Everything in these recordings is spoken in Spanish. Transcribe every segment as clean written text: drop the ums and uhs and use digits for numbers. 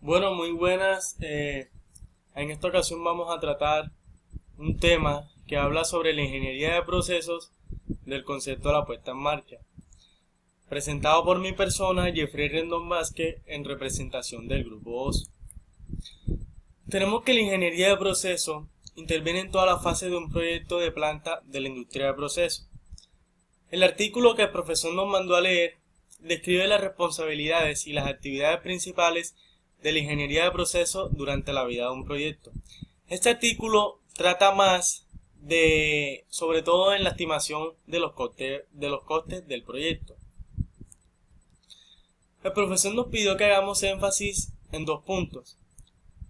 Bueno, muy buenas. En esta ocasión vamos a tratar un tema que habla sobre la ingeniería de procesos del concepto de la puesta en marcha, presentado por mi persona, Jeffrey Rendón Vázquez, en representación del Grupo OSO. Tenemos que la ingeniería de procesos interviene en todas las fases de un proyecto de planta de la industria de procesos. El artículo que el profesor nos mandó a leer describe las responsabilidades y las actividades principales de la ingeniería de procesos durante la vida de un proyecto. Este artículo trata más sobre todo en la estimación de los costes del proyecto. El profesor nos pidió que hagamos énfasis en dos puntos.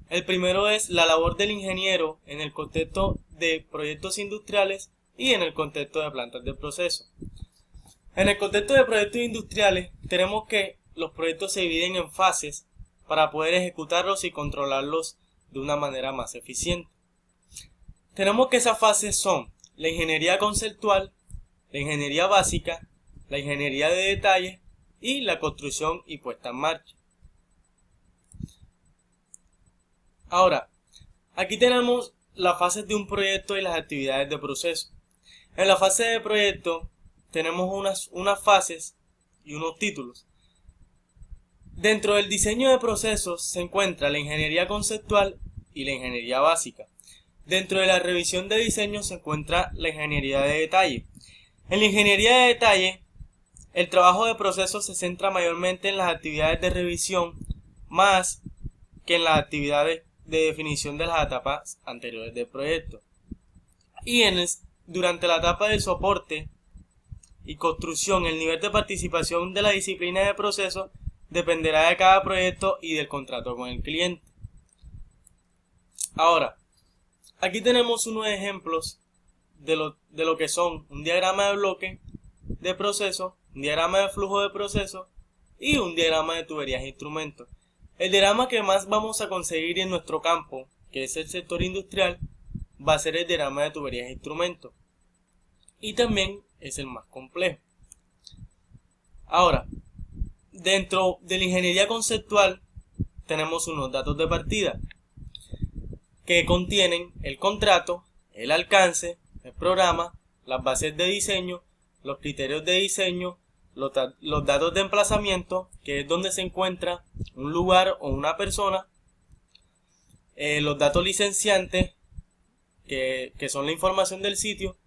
El primero es la labor del ingeniero en el contexto de proyectos industriales y en el contexto de plantas de proceso. En el contexto de proyectos industriales tenemos que los proyectos se dividen en fases para poder ejecutarlos y controlarlos de una manera más eficiente. Tenemos que esas fases son la ingeniería conceptual, la ingeniería básica, la ingeniería de detalle y la construcción y puesta en marcha. Ahora, aquí tenemos las fases de un proyecto y las actividades de proceso. En la fase de proyecto tenemos unas fases y unos títulos. Dentro del diseño de procesos se encuentra la ingeniería conceptual y la ingeniería básica. Dentro de la revisión de diseño se encuentra la ingeniería de detalle. En la ingeniería de detalle, el trabajo de procesos se centra mayormente en las actividades de revisión más que en las actividades de definición de las etapas anteriores del proyecto. Y durante la etapa de soporte y construcción, el nivel de participación de la disciplina de procesos dependerá de cada proyecto y del contrato con el cliente. Ahora, aquí tenemos unos ejemplos de lo que son un diagrama de bloque de proceso, un diagrama de flujo de proceso y un diagrama de tuberías e instrumentos. El diagrama que más vamos a conseguir en nuestro campo, que es el sector industrial, va a ser el diagrama de tuberías e instrumentos. Y también es el más complejo. Ahora, dentro de la ingeniería conceptual tenemos unos datos de partida que contienen el contrato, el alcance, el programa, las bases de diseño, los criterios de diseño, los datos de emplazamiento, que es donde se encuentra un lugar o una persona, los datos licenciantes, que son la información del sitio,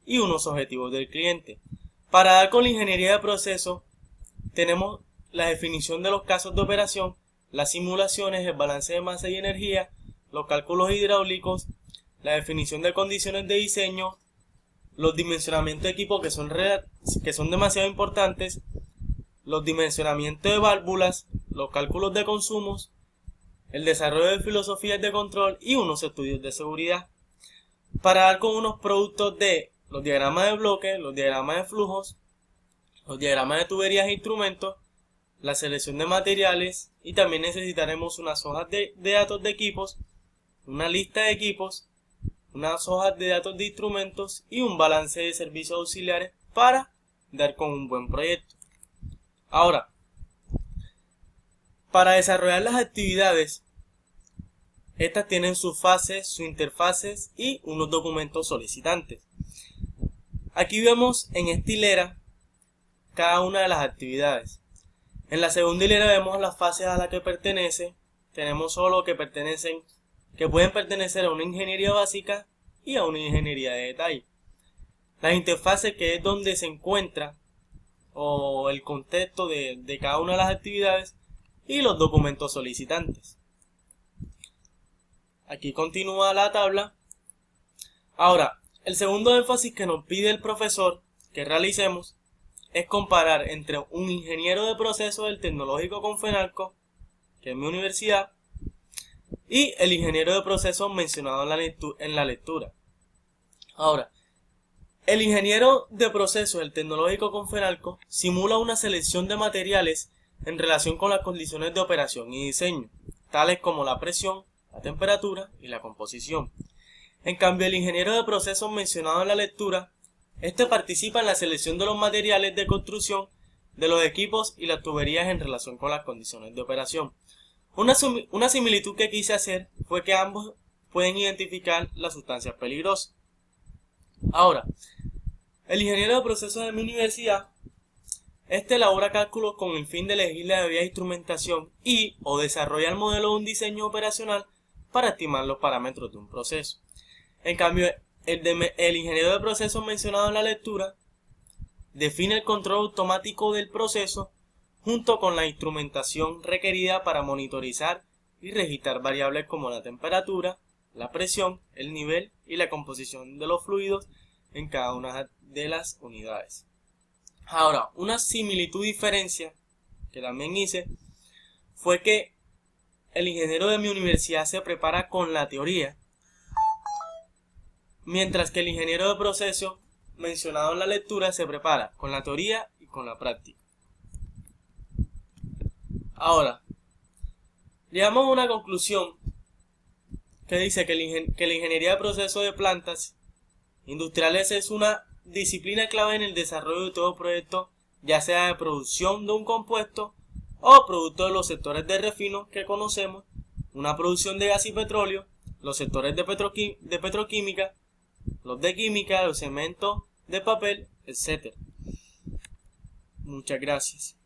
y unos objetivos del cliente. Para dar con la ingeniería de proceso, tenemos la definición de los casos de operación, las simulaciones, el balance de masa y energía, los cálculos hidráulicos, la definición de condiciones de diseño, los dimensionamientos de equipo que son demasiado importantes, los dimensionamientos de válvulas, los cálculos de consumos, el desarrollo de filosofías de control y unos estudios de seguridad. Para dar con unos productos de los diagramas de bloque, los diagramas de flujos, los diagramas de tuberías e instrumentos, la selección de materiales, y también necesitaremos unas hojas de datos de equipos, una lista de equipos, unas hojas de datos de instrumentos y un balance de servicios auxiliares para dar con un buen proyecto. Ahora, para desarrollar las actividades, estas tienen sus fases, sus interfaces y unos documentos solicitantes. Aquí vemos en esta hilera cada una de las actividades. En la segunda hilera vemos las fases a las que pertenece. Tenemos solo que pueden pertenecer a una ingeniería básica y a una ingeniería de detalle. Las interfaces, que es donde se encuentra o el contexto de cada una de las actividades, y los documentos solicitantes. Aquí continúa la tabla. Ahora, el segundo énfasis que nos pide el profesor que realicemos es comparar entre un ingeniero de proceso del Tecnológico Confenalco, que es mi universidad, y el ingeniero de procesos mencionado en la lectura. Ahora, el ingeniero de procesos del Tecnológico Confenalco simula una selección de materiales en relación con las condiciones de operación y diseño, tales como la presión, la temperatura y la composición. En cambio, el ingeniero de procesos mencionado en la lectura, este participa en la selección de los materiales de construcción de los equipos y las tuberías en relación con las condiciones de operación. Una similitud que quise hacer fue que ambos pueden identificar las sustancias peligrosas. Ahora, el ingeniero de procesos de mi universidad, elabora cálculos con el fin de elegir la debida instrumentación y o desarrolla el modelo de un diseño operacional para estimar los parámetros de un proceso. En cambio, el ingeniero de procesos mencionado en la lectura define el control automático del proceso junto con la instrumentación requerida para monitorizar y registrar variables como la temperatura, la presión, el nivel y la composición de los fluidos en cada una de las unidades. Ahora, una similitud diferencia que también hice fue que el ingeniero de mi universidad se prepara con la teoría, mientras que el ingeniero de procesos mencionado en la lectura se prepara con la teoría y con la práctica. Ahora, llegamos a una conclusión que dice que la ingeniería de procesos de plantas industriales es una disciplina clave en el desarrollo de todo proyecto, ya sea de producción de un compuesto o producto de los sectores de refino que conocemos, una producción de gas y petróleo, los sectores de petroquímica, los de química, los cementos, de papel, etc. Muchas gracias.